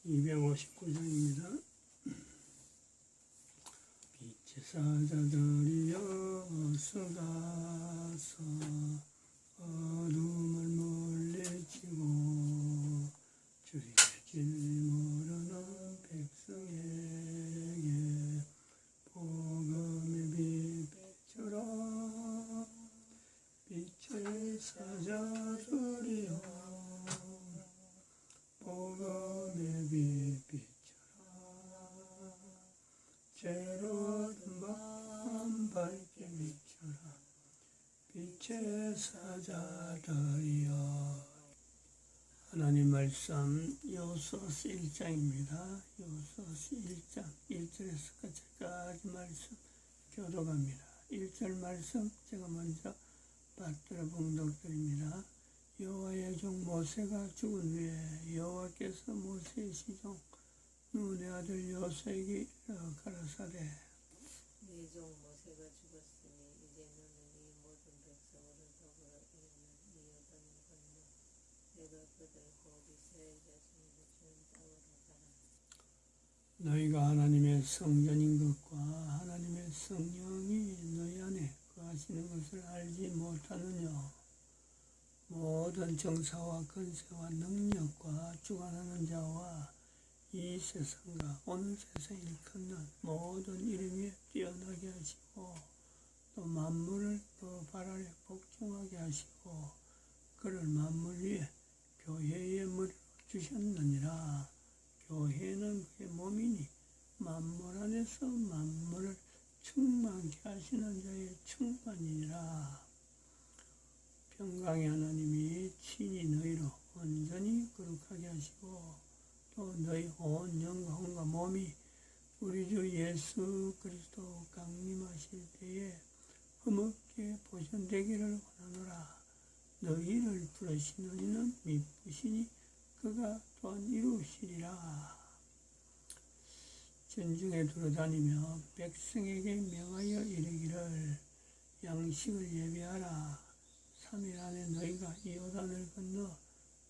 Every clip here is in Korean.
259장입니다. 빛의 사자들이여 서가서 어둠을 물리치고 주의 길 모르는 백성에게 복음의 빛 비추라. 빛의 사자들이여 복음의 빛 비추라. 죄로든 밤 밝게 비추라. 빛의 사자들이여. 하나님 말씀 여호수아서 1장입니다. 여호수아서 1장 1절에서 끝까지 말씀 교독합니다. 1절 말씀 제가 먼저 받들어 봉독드립니다. 여호와의 종 모세가 죽은 후에 여호와께서 모세의 시종 눈의 아들 여호수아에게 가라사대 네 종 모세가 죽었으니 이제 너는 이 모든 백성으로 더불어 이르는 이 여단 건너 내가 그들 곧 이스라엘 자손에게 주는 땅으로 가라. 너희가 하나님의 성전인 것과 하나님의 성령이 너희 안에 거하시는 것을 알지 못하느냐. 모든 정사와 권세와 능력과 주관하는 자와 이 세상과 오늘 세상을 일컫는 모든 이름 위에 뛰어나게 하시고 또 만물을 그 발 아래 복종하게 하시고 그를 만물 위에 교회의 머리로 주셨느니라. 교회는 그의 몸이니 만물 안에서 만물을 충만케 하시는 자의 충만이니라. 평강의 하나님이 친히 너희로 온전히 거룩하게 하시고 또 너희 온 영과 혼과 몸이 우리 주 예수 그리스도 강림하실 때에 흠없게 보존되기를 원하노라. 너희를 부르시는 이는 미쁘시니 그가 또한 이루시리라. 전중에 돌아다니며 백성에게 명하여 이르기를 양식을 예비하라. 3일 안에 너희가 이 요단을 건너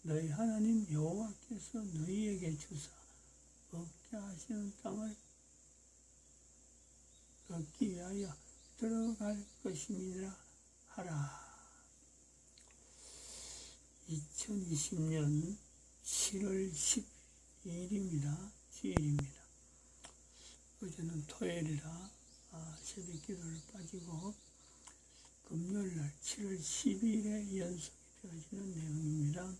너희 하나님 여호와께서 너희에게 주사 얻게 하시는 땅을 얻기 위하여 들어갈 것임이라 하라. 2020년 7월 12일입니다. 주일입니다. 어제는 토요일이라 새벽 기도를 빠지고 금요일날 7월 12일에 연속이 되어지는 내용입니다.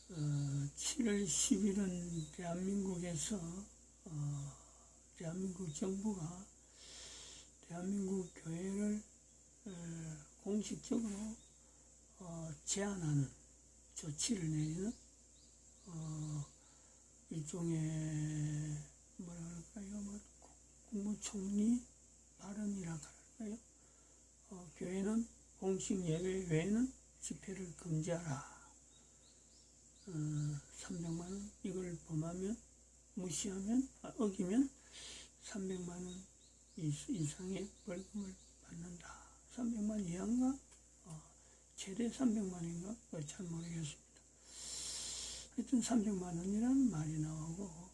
7월 10일은 대한민국에서 대한민국 정부가 대한민국 교회를 공식적으로 제한하는 조치를 내리는 일종의 뭐라 그럴까요? 국무총리 발언이라 할까요? 교회는 공식 예배 외에는 집회를 금지하라. 300만 원 이걸 범하면 무시하면 어기면 300만 원 이상의 벌금을 받는다. 300만 이하인가? 최대 300만인가? 잘 모르겠습니다. 하여튼 300만 원이라는 말이 나오고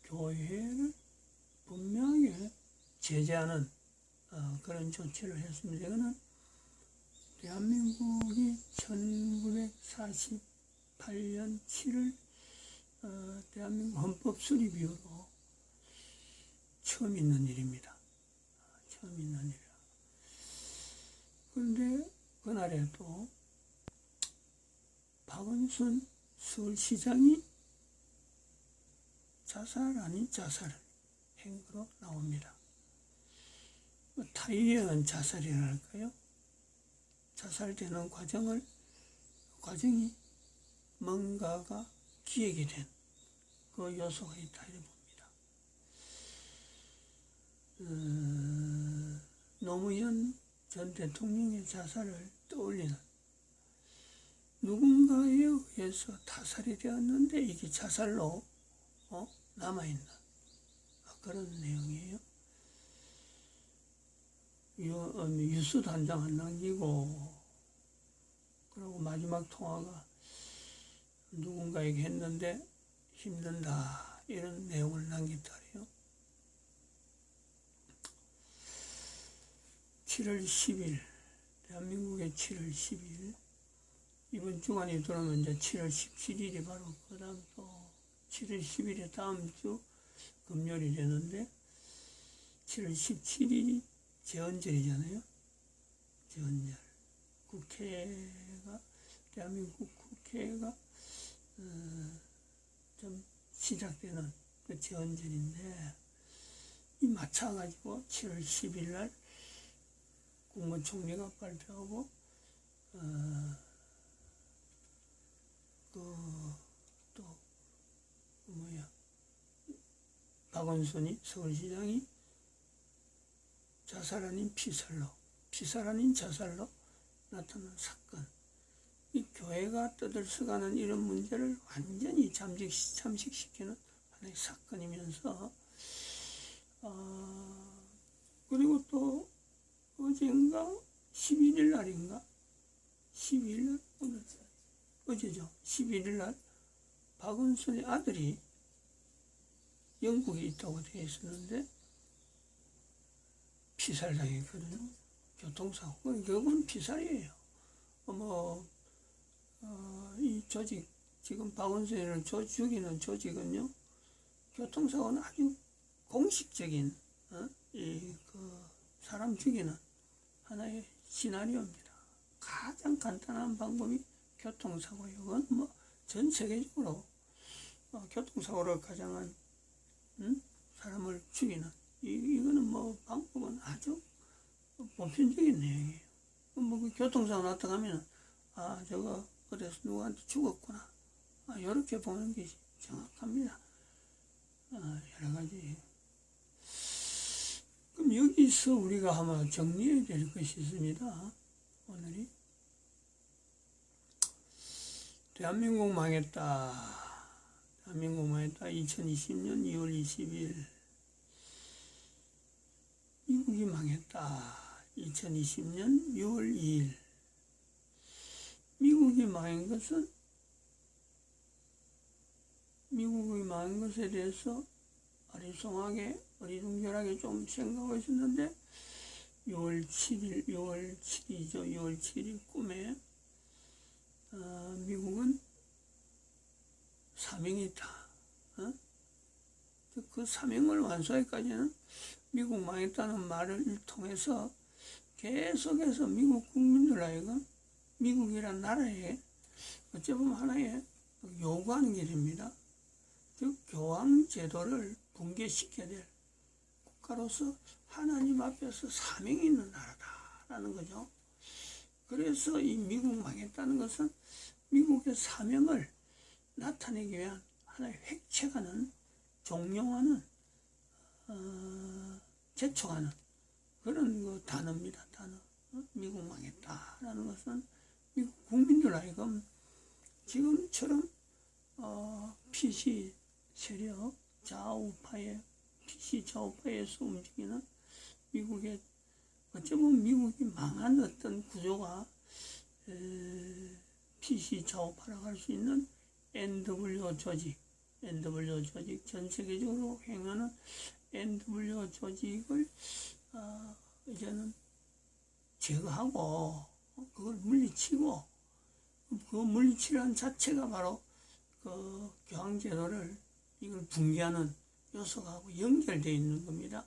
교회를 분명하게 제재하는 그런 조치를 했습니다. 이거는 대한민국이 1948년 7월 대한민국 헌법 수립 이후로 처음 있는 일입니다. 처음 있는 일이라. 그런데 그날에도 박원순 서울시장이 자살 아닌 자살을 한 거로 나옵니다. 타이어한 자살이랄까요? 자살되는 과정이 뭔가가 기획이 된 그 요소가 있다 이렇게 봅니다. 노무현 전 대통령의 자살을 떠올리는 누군가에 의해서 타살이 되었는데 이게 자살로 남아있는 그런 내용이에요. 뉴스도 한 장 안 남기고 그리고 마지막 통화가 누군가에게 했는데 힘든다 이런 내용을 남겼다 그래요. 7월 10일 대한민국의 7월 10일 이번 주간이 들어오면 이제 7월 17일이 바로 그 다음 또 7월 10일에 다음 주 금요일이 되는데 7월 17일이 제헌절이잖아요. 제헌절. 국회가 대한민국 국회가 좀 시작되는 그 제헌절인데 이 맞춰가지고 7월 10일 날 국무총리가 발표하고 박원순이 서울시장이 자살 아닌 피살로 피살 아닌 자살로 나타난 사건. 이 교회가 떠들썩하는 이런 문제를 완전히 잠식시키는 하나의 사건이면서 그리고 또 어젠가 11일 날인가 12일 날 어제죠. 11일 날 박원순의 아들이 영국에 있다고 되어 있었는데 피살당했거든요. 교통사고. 결국은 피살이에요. 이 조직, 지금 박원순이를 죽이는 조직은요, 교통사고는 아주 공식적인, 사람 죽이는 하나의 시나리오입니다. 가장 간단한 방법이 교통사고예요. 그건 전 세계적으로 교통사고를 가장한 사람을 죽이는 이거는 방법은 아주 보편적인 내용이에요. 그 교통사고 났다 하면 저거 어디서 누구한테 죽었구나 이렇게 보는 게 정확합니다. 여러 가지. 그럼 여기서 우리가 아마 정리해야 될 것이 있습니다. 오늘이 대한민국 망했다. 대한민국 망했다. 2020년 2월 20일 미국이 망했다. 2020년 6월 2일 미국이 망한 것에 대해서 어리둥절하게 좀 생각하고 있었는데 6월 7일 꿈에 미국은 사명이 있다. 그 사명을 완수하기까지는 미국 망했다는 말을 통해서 계속해서 미국 국민들 하여금 미국이란 나라에 어찌 보면 하나의 요구하는 게 됩니다. 즉 교황 제도를 붕괴시켜야 될 국가로서 하나님 앞에서 사명이 있는 나라다라는 거죠. 그래서 이 미국 망했다는 것은 미국의 사명을 나타내기 위한 하나의 획책하는, 종용하는, 재촉하는 그런 단어입니다. 단어. 미국 망했다라는 것은 미국 국민들 하여금 지금처럼 PC 세력, PC 좌우파에서 움직이는 미국의 어쩌면 미국이 망한 어떤 구조가 PC 좌우파라고 할 수 있는 NW 조직, 전 세계적으로 행하는 NW 조직을 이제는 제거하고 그걸 물리치고 그 물리치라는 자체가 바로 그 교황제도를 이걸 붕괴하는 요소가 연결되어 있는 겁니다.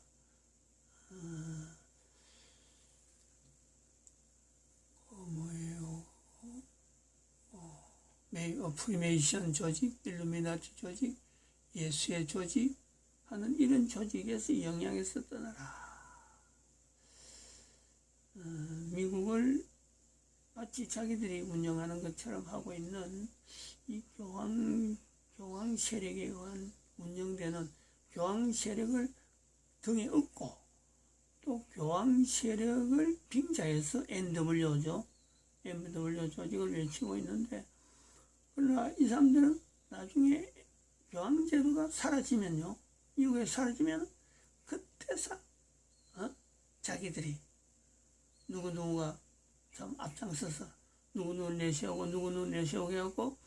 프리메이션 조직, 일루미나티 조직, 예수의 조직 하는 이런 조직에서 영향에서 떠나라. 미국을 마치 자기들이 운영하는 것처럼 하고 있는 이 교황 세력에 의한 운영되는 교황 세력을 등에 업고 또 교황 세력을 빙자해서 NW죠. NW 조직을 외치고 있는데 그러나 이 사람들은 나중에 교황제도가 사라지면요. 미국에 사라지면 그때서 자기들이 누구누구가 좀 앞장서서 누구누구 내세우고 누구누구 내세우게 하고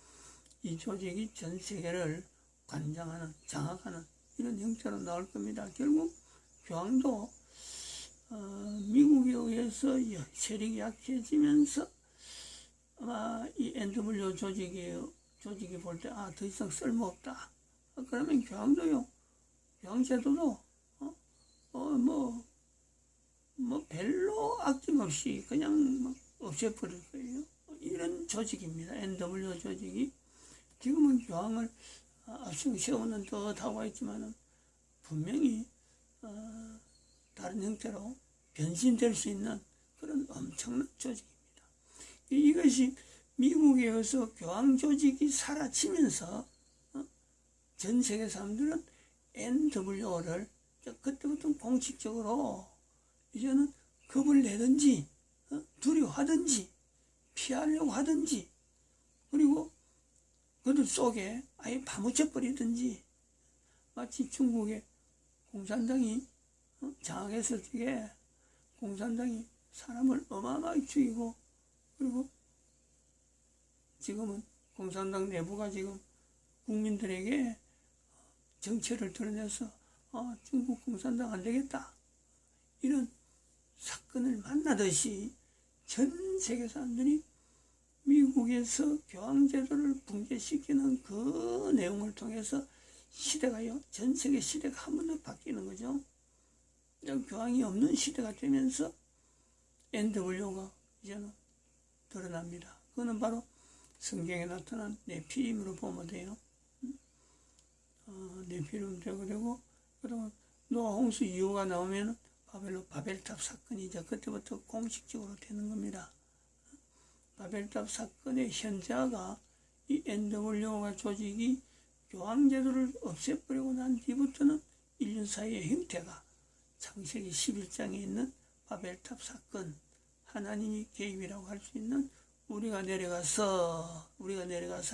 이 조직이 전 세계를 관장하는, 장악하는 이런 형태로 나올 겁니다. 결국 교황도 미국에 의해서 세력이 약해지면서 아마 이 NW 조직이 볼 때 더 이상 쓸모없다. 그러면 교황도요, 교황제도도 별로 아낌없이 그냥 막 없애버릴 거예요. 이런 조직입니다. NW 조직이. 지금은 교황을 앞세우는 듯하고 있지만 분명히 다른 형태로 변신될 수 있는 그런 엄청난 조직입니다. 이것이 미국에 의해서 교황 조직이 사라지면서 전 세계 사람들은 NWO를 그때부터 공식적으로 이제는 겁을 내든지 두려워하든지 피하려고 하든지, 그리고 그들 속에 아예 파묻혀버리든지, 마치 중국의 공산당이 장악했을 적에 공산당이 사람을 어마어마하게 죽이고, 그리고 지금은 공산당 내부가 지금 국민들에게 정체를 드러내서 중국 공산당 안 되겠다, 이런 사건을 만나듯이 전 세계 사람들이 미국에서 교황제도를 붕괴시키는 그 내용을 통해서 시대가요, 전 세계 시대가 한 번 더 바뀌는 거죠. 교황이 없는 시대가 되면서 NW가 이제는 드러납니다. 그거는 바로 성경에 나타난 네피림으로 보면 돼요. 네피림 되고, 그러면 노아 홍수 이후가 나오면 바벨탑 사건이 이제 그때부터 공식적으로 되는 겁니다. 바벨탑 사건의 현자가 이 NW가 조직이 교황제도를 없애버리고 난 뒤부터는 인류 사회의 형태가 창세기 11장에 있는 바벨탑 사건, 하나님이 개입이라고 할 수 있는 우리가 내려가서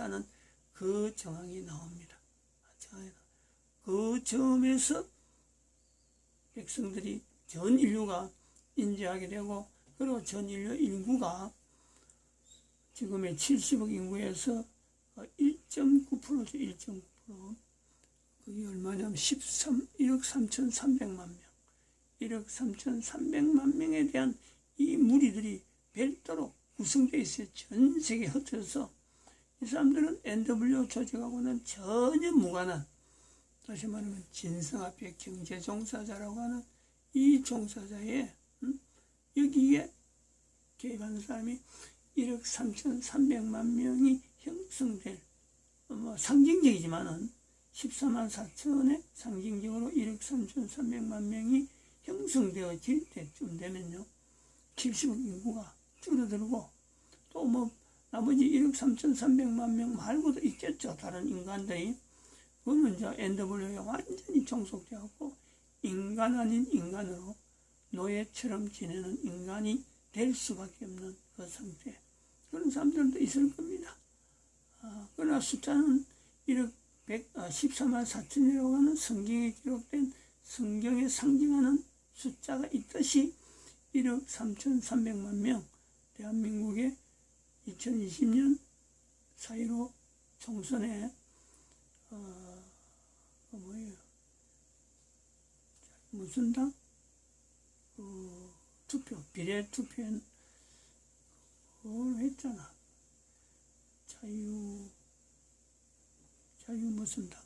하는 그 정황이 나옵니다. 그 점에서 백성들이, 전 인류가 인지하게 되고, 그리고 전 인류 인구가 지금의 70억 인구에서 1.9%죠. 1.9%. 그게 얼마냐면 1억 3,300만 명. 1억 3,300만 명에 대한 이 무리들이 별도로 구성되어 있어요. 전 세계에 흩어져서. 이 사람들은 NW 조직하고는 전혀 무관한, 다시 말하면 진성합의 경제종사자라고 하는 이 종사자의 여기에 개입하는 사람이 1억 3,300만 명이 형성될, 상징적이지만은 14만 4천의 상징적으로 1억 3,300만 명이 형성되어질 때쯤 되면요, 70억 인구가 줄어들고, 또 나머지 1억 3,300만 명 말고도 있겠죠. 다른 인간들이. 그거는 이제 NW에 완전히 종속되었고, 인간 아닌 인간으로 노예처럼 지내는 인간이 될 수밖에 없는 그 상태. 그런 사람들도 있을 겁니다. 그러나 숫자는 1억 14만 4천이라고 하는 성경에 기록된, 성경에 상징하는 숫자가 있듯이 1억 3,300만 명, 대한민국의 2020년 4.15 총선에 무슨 당? 투표, 비례 투표엔 그걸 했잖아. 자유 무슨 당?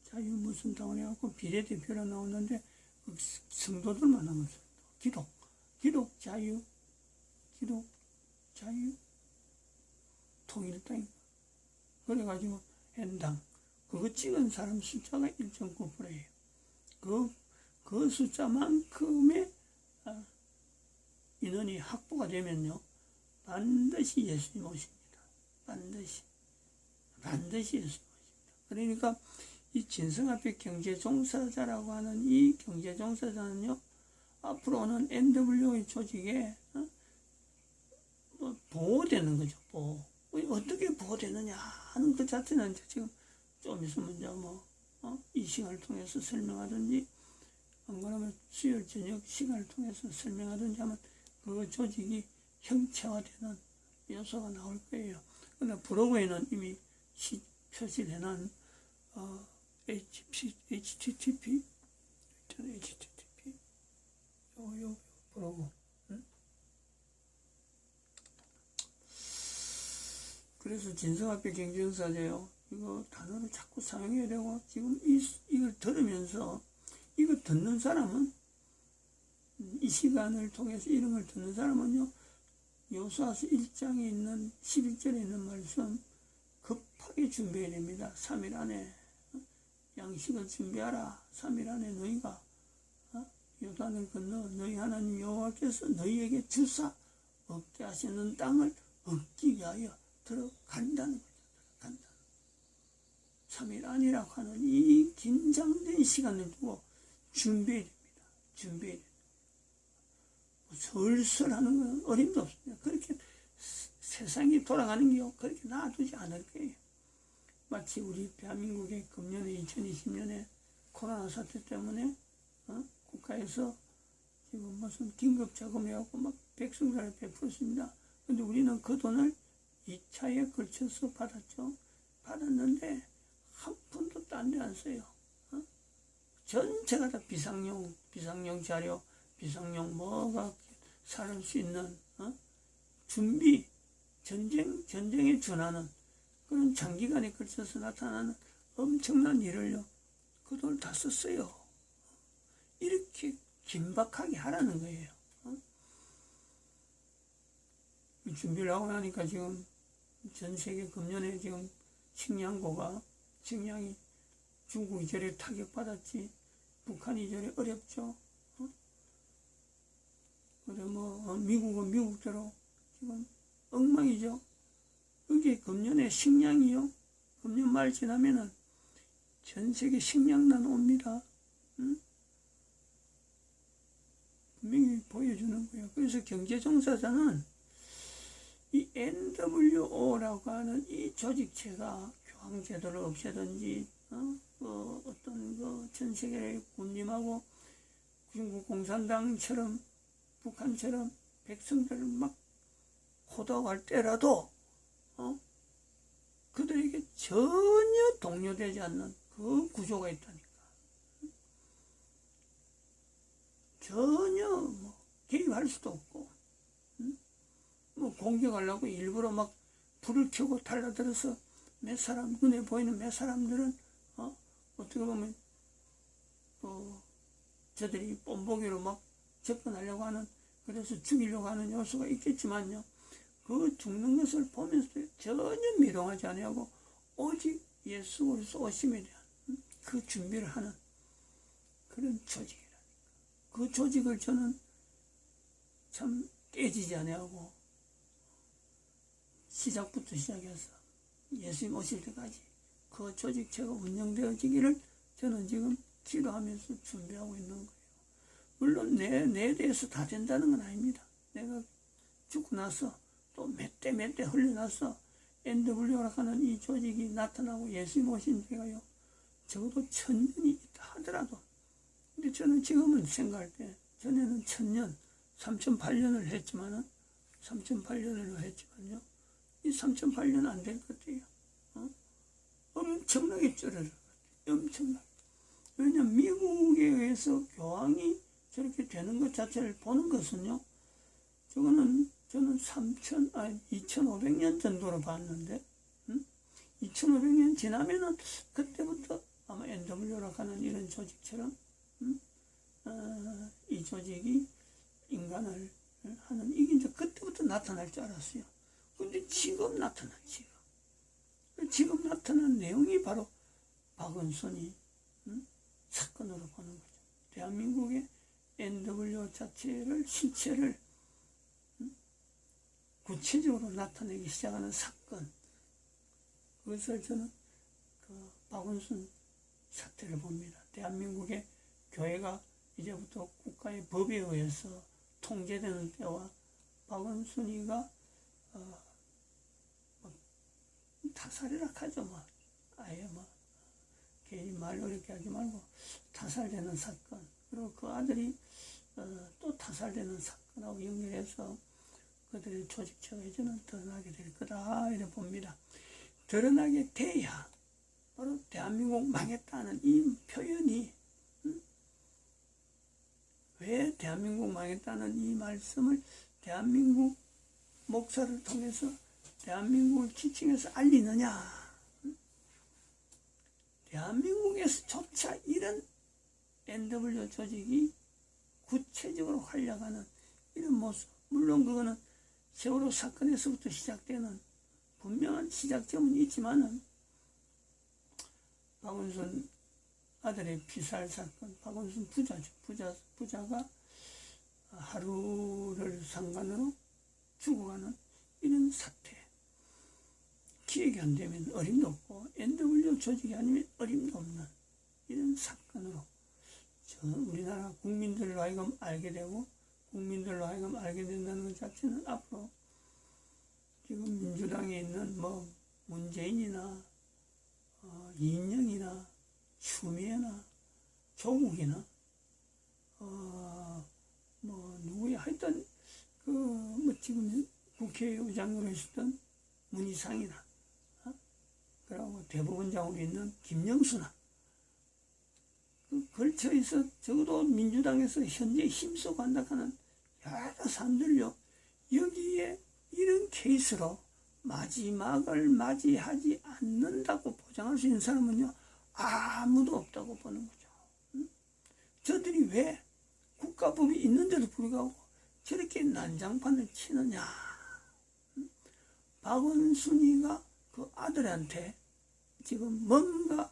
자유 무슨 당을 해갖고 비례대표로 나오는데, 그 성도들만 남았어요. 기독 자유 통일당. 그래가지고 hen당, 그거 찍은 사람 숫자가 1.9%예요. 그 숫자만큼의 인원이 확보가 되면요, 반드시 예수님 오십니다. 반드시 예수님 오십니다. 그러니까 이 진성합의 경제종사자라고 하는 이 경제종사자는요, 앞으로는 NW의 조직에 보호되는 거죠. 어떻게 보호되느냐 하는 것 자체는 지금 좀 있으면 이제 이 시간을 통해서 설명하든지, 안 그러면 수요일 저녁 시간을 통해서 설명하든지 하면 그 조직이 형체화되는 요소가 나올 거예요. 근데 브로그에는 이미 표시를 해놓은 HTTP 요 브로그. 응? 그래서 진성합의 경전사제요. 이거 단어를 자꾸 사용해야 되고, 지금 이걸 들으면서, 이거 듣는 사람은, 이 시간을 통해서 이런 걸 듣는 사람은요, 요수아서 1장에 있는 11절에 있는 말씀 급하게 준비해야 됩니다. 3일 안에 양식을 준비하라. 3일 안에 너희가 요단을 건너 너희 하나님 여호와께서 너희에게 주사 얻게 하시는 땅을 얻기 위하여 들어간다는 거죠. 간다. 3일 안이라고 하는 이 긴장된 시간을 두고 준비해야 됩니다. 준비해야 됩니다. 설설 하는 건 어림도 없습니다. 그렇게 세상이 돌아가는 게 그렇게 놔두지 않을 거예요. 마치 우리 대한민국의 금년에 2020년에 코로나 사태 때문에 국가에서 지금 무슨 긴급 자금해갖고 막 백성들을 베풀었습니다. 근데 우리는 그 돈을 2차에 걸쳐서 받았죠. 받았는데 한 푼도 딴 데 안 써요. 전체가 다 비상용 자료, 비상용 뭐가 살을 수 있는 준비, 전쟁에 준하는 그런 장기간에 걸쳐서 나타나는 엄청난 일을요. 그 돈을 다 썼어요. 이렇게 긴박하게 하라는 거예요. 준비를 하고 나니까 지금 전 세계 금년에 지금 식량이 중국 이전에 타격받았지, 북한이 이전에 어렵죠. 그래 미국은 미국대로 지금 엉망이죠. 여기 금년에 식량이요. 금년 말 지나면은 전 세계 식량난 옵니다. 분명히 보여주는 거예요. 그래서 경제종사자는 이 NWO라고 하는 이 조직체가 교황제도를 없애든지 어떤 전 세계를 군림하고 중국 공산당처럼 북한처럼 백성들을 막 호도할 때라도 그들에게 전혀 동요되지 않는 그 구조가 있다니까. 전혀 개입할 수도 없고, 공격하려고 일부러 막 불을 켜고 달라들어서 눈에 보이는 몇 사람들은 어떻게 보면 저들이 뽐보기로 막 접근하려고 하는, 그래서 죽이려고 하는 요소가 있겠지만요. 그 죽는 것을 보면서 전혀 미동하지 아니하고 오직 예수 그리스도 오심에 대한 그 준비를 하는 그런 조직이라니까. 그 조직을 저는 참 깨지지 아니하고 시작부터 시작해서 예수님 오실 때까지 그 조직체가 운영되어지기를 저는 지금 기도하면서 준비하고 있는 거예요. 물론 내 대해서 다 된다는 건 아닙니다. 내가 죽고 나서 또 몇 대 흘려나서 NW라고 하는 이 조직이 나타나고 예수님 오신 지가요, 적어도 1000년이 있다 하더라도, 근데 저는 지금은 생각할 때, 전에는 1000년, 3008년을 했지만은, 3008년으로 했지만요, 이 3008년 안 될 것 같아요. 엄청나게 줄어들 것 같아요. 엄청나게. 왜냐면 미국에 의해서 교황이 저렇게 되는 것 자체를 보는 것은요, 저는 2500년 정도로 봤는데, 2500년 지나면은 그때부터 아마 NW라고 하는 이런 조직처럼, 이 조직이 인간을 하는, 이게 이제 그때부터 나타날 줄 알았어요. 근데 지금 나타난 내용이 바로 박은순이 사건으로 보는 거죠. 대한민국의 NW 자체를, 실체를 구체적으로 나타내기 시작하는 사건, 그것을 저는 그 박은순 사태를 봅니다. 대한민국의 교회가 이제부터 국가의 법에 의해서 통제되는 때와 박은순이가 타살이라 하죠. 아예 괜히 말 어렵게 하지 말고 타살되는 사건, 그리고 그 아들이 또 타살되는 사건하고 연결해서 그들의 조직체가 이제는 드러나게 될 거다 이렇게 봅니다. 드러나게 돼야 바로 대한민국 망했다는 이 표현이 왜 대한민국 망했다는 이 말씀을 대한민국 목사를 통해서 대한민국을 지칭해서 알리느냐. 대한민국에서조차 이런 NW 조직이 구체적으로 활약하는 이런 모습, 물론 그거는 세월호 사건에서부터 시작되는 분명한 시작점은 있지만은 박원순 아들의 피살 사건, 박원순 부자가 하루를 상관으로 죽어가는 이런 사태, 기획이 안 되면 어림도 없고 NW 조직이 아니면 어림도 없는 이런 사건으로 우리나라 국민들로 하여금 알게 되고 국민들로 하여금 알게 된다는 것 자체는 앞으로 지금 민주당에 있는 문재인이나 이인영이나 추미애나 조국이나 누구야 하여튼 지금 국회의장으로 있었던 문희상이나 그리고 대법원장으로 있는 김영수나 걸쳐있어 적어도 민주당에서 현재 힘쓰고 한다 하는 여러 사람들요 여기에 이런 케이스로 마지막을 맞이하지 않는다고 보장할 수 있는 사람은요 아무도 없다고 보는 거죠. 저들이 왜 국가법이 있는데도 불구하고 저렇게 난장판을 치느냐. 박원순이가 그 아들한테 지금 뭔가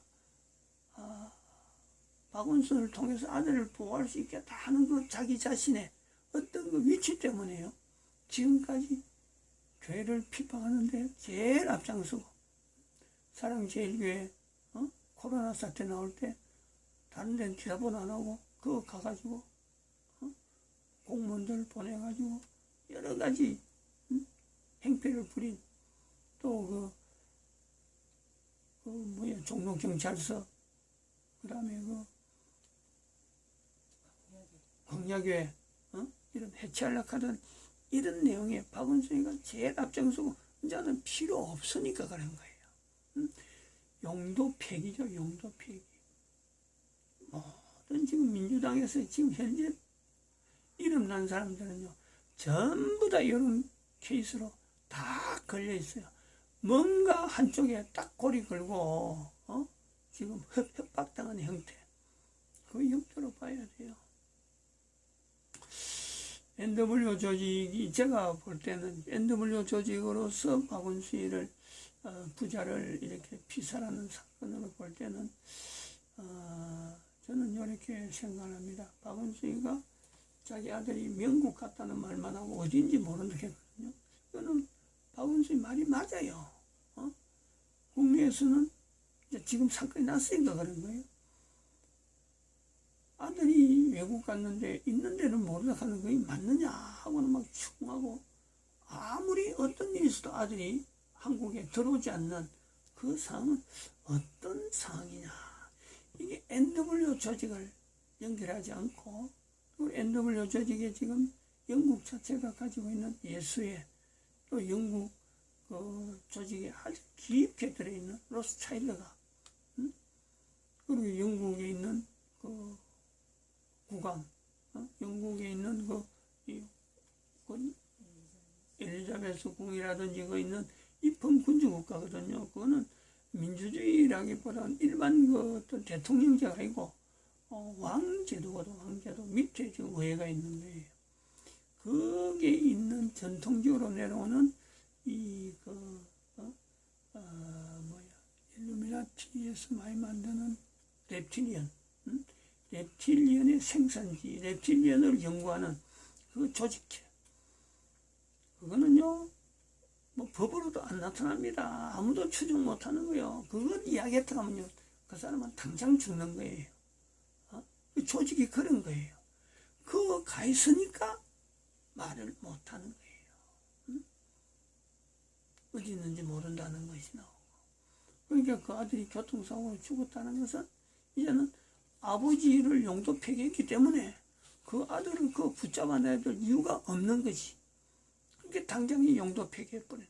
박원순을 통해서 아들을 보호할 수 있겠다 하는 그 자기 자신의 어떤 그 위치 때문에요. 지금까지 교회를 핍박하는데 제일 앞장서고 사랑제일교회 코로나 사태 나올 때 다른 데는 대답은 안 하고 그거 가가지고 공무원들 보내가지고 여러 가지 행패를 부린 또 종로경찰서 그 다음에 광야교회 이런 해체하려고 하던 이런 내용에 박원순이가 제일 앞장서고 이제는 필요 없으니까 그런 거예요. 용도 폐기죠. 용도 폐기. 모든 지금 민주당에서 지금 현재 이름 난 사람들은요 전부 다 이런 케이스로 다 걸려 있어요. 뭔가 한쪽에 딱 고리 걸고 지금 협박당하는 형태, 그 형태로 봐야 돼요. NW 조직이 제가 볼 때는 NW 조직으로서 박원순이를 부자를 이렇게 피살하는 사건으로 볼 때는 저는 이렇게 생각합니다. 박원순이가 자기 아들이 명국 같다는 말만 하고 어딘지 모른다 했거든요. 이거는 박원순이 말이 맞아요. 국내에서는 지금 사건이 났으니까 그런 거예요. 아들이 외국 갔는데 있는 데는 모르다 하는 거이 맞느냐 하고는 막 추궁하고 아무리 어떤 일이 있어도 아들이 한국에 들어오지 않는 그 상황은 어떤 상황이냐. 이게 NW 조직을 연결하지 않고 NW 조직에 지금 영국 자체가 가지고 있는 예수의 또 영국 그 조직에 아주 깊게 들어있는 로스차일드가 그리고 영국에 있는 그 국왕, 영국에 있는 그 엘리자베스 궁이라든지 그 있는 이 범군주 국가거든요. 그거는 민주주의라기보다는 일반 그 어떤 대통령제가 아니고 왕제도거든. 왕제도 밑에 지금 의회가 있는 거예요. 거기에 있는 전통적으로 내려오는 일루미나티에서 많이 만드는 reptilian, reptilian의 생산지, reptilian을 연구하는 그 조직체. 그거는요, 법으로도 안 나타납니다. 아무도 추정 못 하는 거예요. 그걸 이야기했다 하면요, 그 사람은 당장 죽는 거예요. 그 조직이 그런 거예요. 그거 가 있으니까 말을 못 하는 거예요. 어디 있는지 모른다는 것이 나오고. 그러니까 그 아들이 교통사고로 죽었다는 것은 이제는 아버지를 용도 폐기했기 때문에 그 아들을 붙잡아내야 될 이유가 없는 거지. 그렇게 당장 영도 폐기해버리는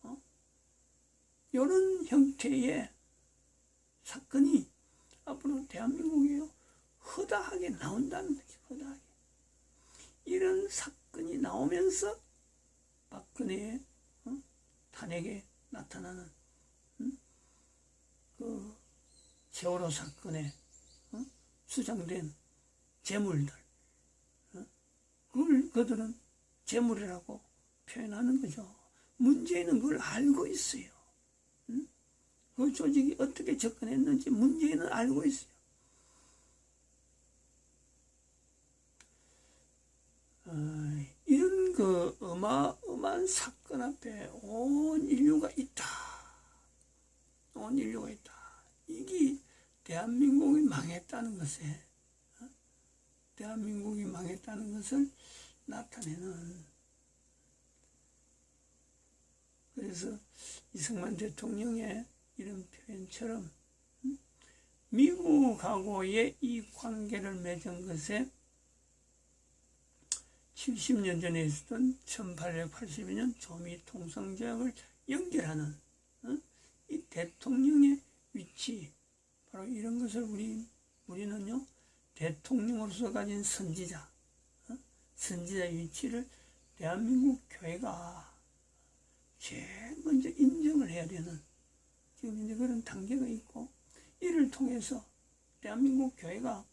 거예요. 이런 형태의 사건이 앞으로 대한민국에 허다하게 나온다는 거죠. 허다하게. 이런 사건이 나오면서 박근혜의 탄핵에 나타나는 그 세월호 사건에 수장된 재물들, 그걸 그들은 재물이라고 표현하는 거죠. 문재인은 그걸 알고 있어요. 그 조직이 어떻게 접근했는지 문재인은 알고 있어요. 이런 그 어마어마한 사건 앞에 온 인류가 있다. 온 인류가 있다. 이게 대한민국이 망했다는 것에, 대한민국이 망했다는 것을 나타내는, 그래서 이승만 대통령의 이런 표현처럼 미국하고의 이 관계를 맺은 것에 70년 전에 있었던 1882년 조미통상조약을 연결하는 이 대통령의 위치, 바로 이런 것을 우리는요 대통령으로서 가진 선지자, 선지자의 위치를 대한민국 교회가 제일 먼저 인정을 해야 되는 지금 이제 그런 단계가 있고, 이를 통해서 대한민국 교회가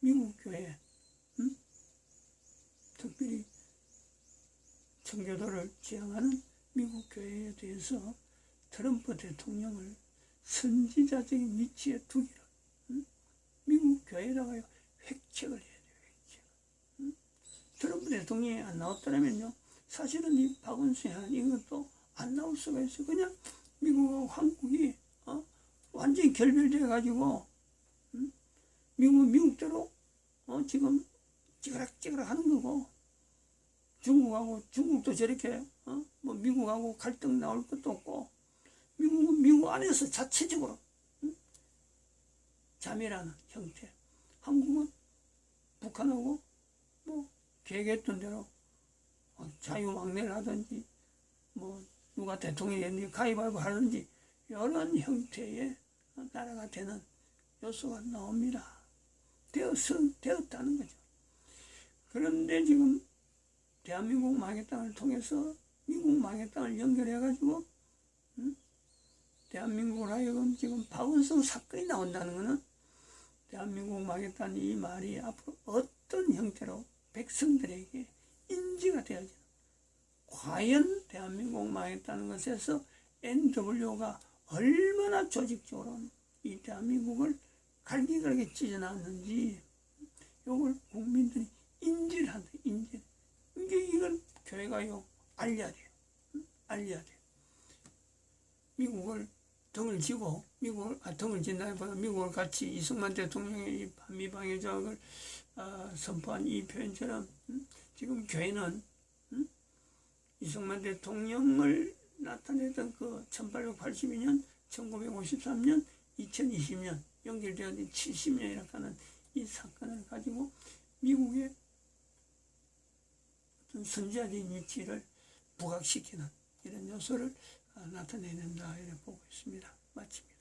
미국 교회, 특별히 청교도를 지향하는 미국 교회에 대해서 트럼프 대통령을 선지자적인 위치에 두기를 미국 교회에다가 획책을 해야 돼요. 트럼프 대통령이 안 나왔더라면요, 사실은 이 박원순의 한 이것도 안 나올 수가 있어요. 그냥 미국하고 한국이 완전히 결별돼 가지고 미국대로 지금 찌그락찌그락 하는 거고, 중국도 저렇게 뭐 미국하고 갈등 나올 것도 없고, 미국은 미국 안에서 자체적으로 자멸하는 형태, 한국은 북한하고 뭐 계획했던 대로 자유망래를 하든지 뭐 누가 대통령이 됐는지 가위바위보 하든지 이런 형태의 나라가 되는 요소가 나옵니다. 되었다는 거죠. 그런데 지금 대한민국 망해땅을 통해서 미국 망해땅을 연결해가지고 대한민국을 하여금 지금 박원순 사건이 나온다는 것은 대한민국 망했다는 이 말이 앞으로 어떤 형태로 백성들에게 인지가 되어지는, 과연 대한민국 망했다는 것에서 NW가 얼마나 조직적으로 이 대한민국을 갈기갈기 찢어놨는지 이걸 국민들이 인지를 한다. 인지. 이걸 교회가요 알려야 돼요. 알려야 돼요. 미국을 등을 지고 등을 진다기보다 미국을 같이 이승만 대통령의 이 반미방해 조약을 선포한 이 표현처럼 지금 교회는 이승만 대통령을 나타내던 그 1882년, 1953년, 2020년 연결되어진 70년이라고 하는 이 사건을 가지고 미국의 어떤 선지자적인 위치를 부각시키는 이런 요소를 나타내야 된다 이렇게 보고 있습니다. 마칩니다.